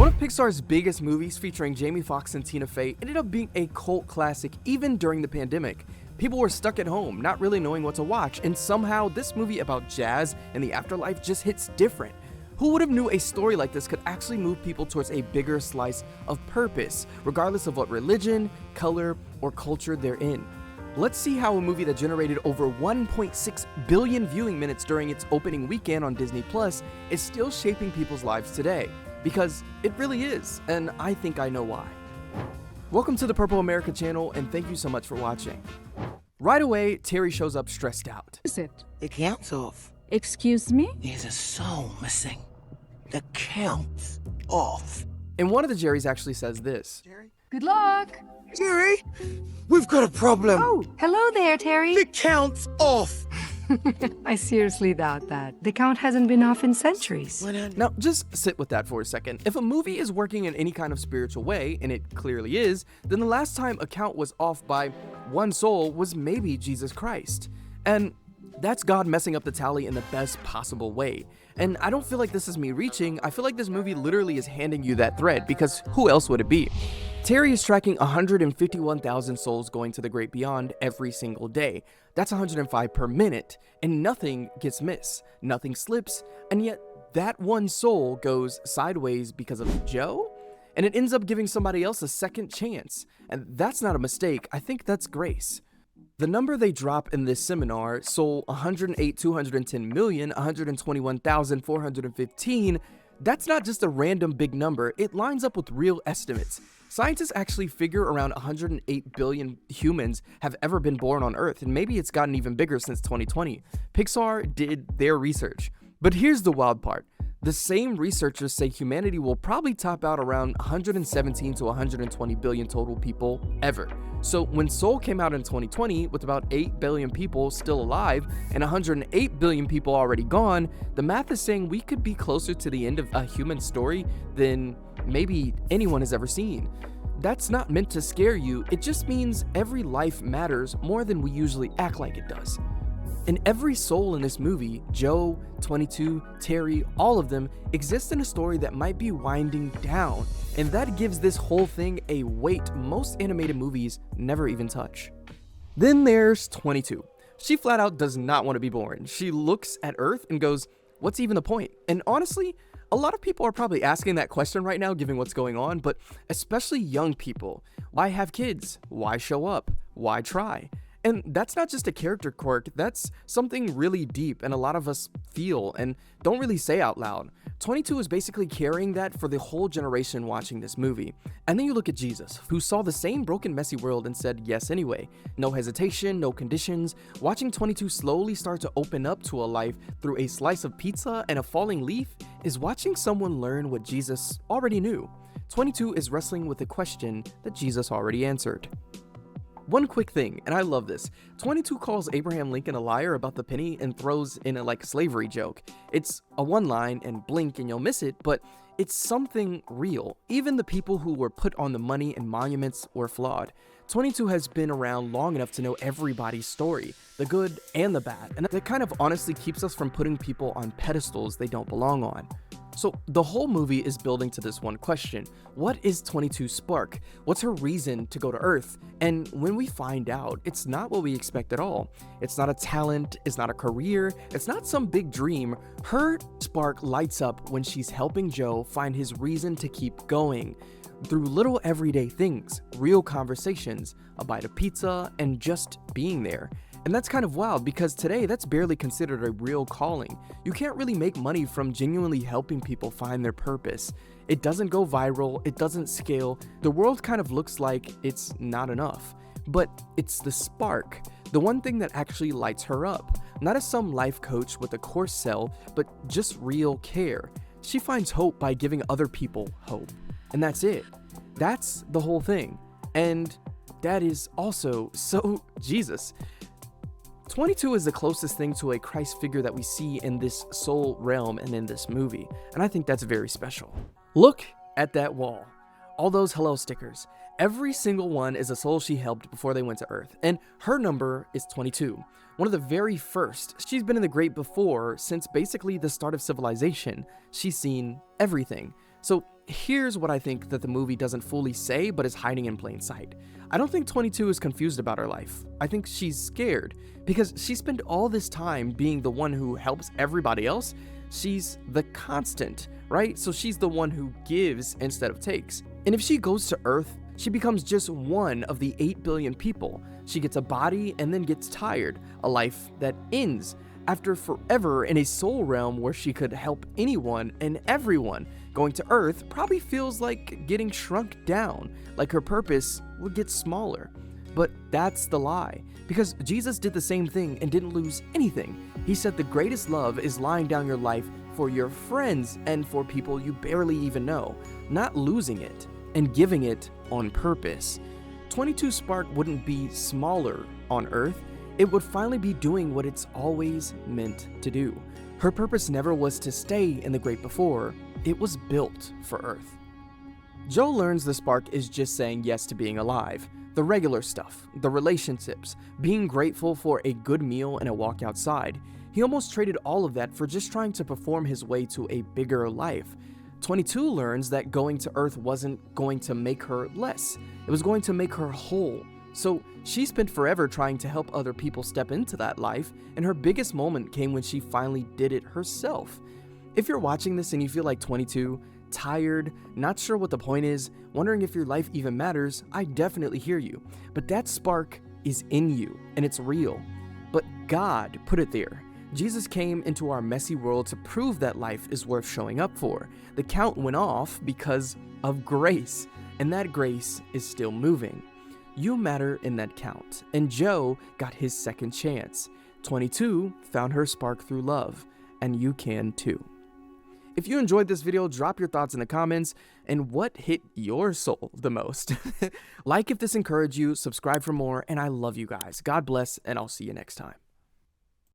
One of Pixar's biggest movies featuring Jamie Foxx and Tina Fey ended up being a cult classic even during the pandemic. People were stuck at home, not really knowing what to watch, and somehow this movie about jazz and the afterlife just hits different. Who would have knew a story like this could actually move people towards a bigger slice of purpose, regardless of what religion, color, or culture they're in? Let's see how a movie that generated over 1.6 billion viewing minutes during its opening weekend on Disney Plus is still shaping people's lives today. Because it really is, and I think I know why. Welcome to the Purple America channel, and thank you so much for watching. Right away, Terry shows up stressed out. Is it? The count's off. Excuse me? There's a soul missing. The count's off. And one of the Jerrys actually says this. Jerry? Good luck. Jerry, we've got a problem. Oh, hello there, Terry. The count's off. I seriously doubt that. The count hasn't been off in centuries. Now, just sit with that for a second. If a movie is working in any kind of spiritual way, and it clearly is, then the last time a count was off by one soul was maybe Jesus Christ. And that's God messing up the tally in the best possible way. And I don't feel like this is me reaching. I feel like this movie literally is handing you that thread, because who else would it be? Terry is tracking 151,000 souls going to the great beyond every single day. That's 105 per minute, and nothing gets missed, nothing slips, and yet that one soul goes sideways because of Joe, and it ends up giving somebody else a second chance. And that's not a mistake, I think that's grace. The number they drop in this seminar, soul 108,210,121,415, that's not just a random big number, it lines up with real estimates. Scientists actually figure around 108 billion humans have ever been born on Earth, and maybe it's gotten even bigger since 2020. Pixar did their research. But here's the wild part. The same researchers say humanity will probably top out around 117 to 120 billion total people ever. So when Soul came out in 2020 with about 8 billion people still alive and 108 billion people already gone, the math is saying we could be closer to the end of a human story than maybe anyone has ever seen. That's not meant to scare you, it just means every life matters more than we usually act like it does. And every soul in this movie, Joe, 22, Terry, all of them, exist in a story that might be winding down, and that gives this whole thing a weight most animated movies never even touch. Then there's 22. She flat out does not want to be born. She looks at Earth and goes, what's even the point? And honestly, a lot of people are probably asking that question right now given what's going on, but especially young people. Why have kids? Why show up? Why try? And that's not just a character quirk, that's something really deep and a lot of us feel and don't really say out loud. 22 is basically carrying that for the whole generation watching this movie. And then you look at Jesus, who saw the same broken, messy world and said yes anyway. No hesitation, no conditions. Watching 22 slowly start to open up to a life through a slice of pizza and a falling leaf is watching someone learn what Jesus already knew. 22 is wrestling with a question that Jesus already answered. One quick thing, and I love this, 22 calls Abraham Lincoln a liar about the penny and throws in a slavery joke. It's a one line and blink and you'll miss it, but it's something real. Even the people who were put on the money and monuments were flawed. 22 has been around long enough to know everybody's story, the good and the bad, and that kind of honestly keeps us from putting people on pedestals they don't belong on. So the whole movie is building to this one question. What is 22's spark? What's her reason to go to Earth? And when we find out, it's not what we expect at all. It's not a talent, it's not a career, it's not some big dream. Her spark lights up when she's helping Joe find his reason to keep going. Through little everyday things, real conversations, a bite of pizza, and just being there. And that's kind of wild because today that's barely considered a real calling. You can't really make money from genuinely helping people find their purpose. It doesn't go viral, it doesn't scale. The world kind of looks like it's not enough. But it's the spark, the one thing that actually lights her up. Not as some life coach with a course sell, but just real care. She finds hope by giving other people hope. And that's it. That's the whole thing. And that is also so Jesus. 22 is the closest thing to a Christ figure that we see in this soul realm and in this movie, and I think that's very special. Look at that wall. All those hello stickers. Every single one is a soul she helped before they went to Earth, and her number is 22. One of the very first. She's been in the great before since basically the start of civilization. She's seen everything. So here's what I think that the movie doesn't fully say but is hiding in plain sight. I don't think 22 is confused about her life. I think she's scared because she spent all this time being the one who helps everybody else. She's the constant, right? So she's the one who gives instead of takes. And if she goes to Earth, she becomes just one of the 8 billion people. She gets a body and then gets tired, a life that ends after forever in a soul realm where she could help anyone and everyone. Going to Earth probably feels like getting shrunk down, like her purpose would get smaller. But that's the lie, because Jesus did the same thing and didn't lose anything. He said the greatest love is laying down your life for your friends and for people you barely even know, not losing it and giving it on purpose. 22 Spark wouldn't be smaller on Earth. It would finally be doing what it's always meant to do. Her purpose never was to stay in the great before. It was built for Earth. Joe learns the spark is just saying yes to being alive. The regular stuff, the relationships, being grateful for a good meal and a walk outside. He almost traded all of that for just trying to perform his way to a bigger life. 22 learns that going to Earth wasn't going to make her less. It was going to make her whole. So she spent forever trying to help other people step into that life, and her biggest moment came when she finally did it herself. If you're watching this and you feel like 22, tired, not sure what the point is, wondering if your life even matters, I definitely hear you. But that spark is in you, and it's real. But God put it there. Jesus came into our messy world to prove that life is worth showing up for. The count went off because of grace, and that grace is still moving. You matter in that count, and Joe got his second chance. 22 found her spark through love, and you can too. If you enjoyed this video, drop your thoughts in the comments and what hit your soul the most. Like if this encouraged you, subscribe for more, and I love you guys. God bless, and I'll see you next time.